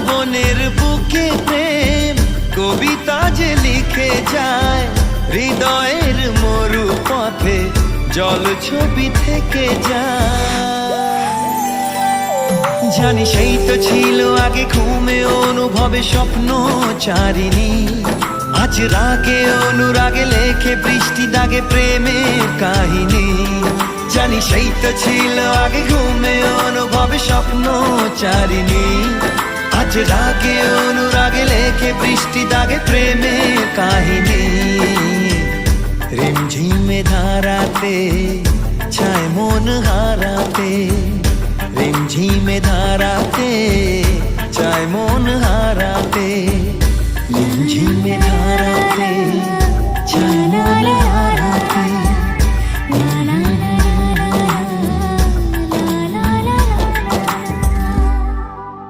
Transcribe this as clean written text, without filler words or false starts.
বনের বুকে প্রেম কবিতা যে লিখে যায়, হৃদয়ের মরু পথে জল ছবি থেকে যায়। জানি সেই তো ছিল আগে ঘুমে অনুভবে স্বপ্ন চারিণী, আজ রাগে অনুরাগে লেখে বৃষ্টি দাগে প্রেমের কাহিনী। জানি সেই তো ছিল আগে ঘুমে অনুভবে স্বপ্ন চারিণী, আজ রাগে অনুরাগে লেখে বৃষ্টি দাগে প্রেমের কাহিনী। রিমঝিমে ধারাতে ছায় মন হারাতে, রিমঝিমে ধারাতে চায় মন হারাতে, রিমঝিমে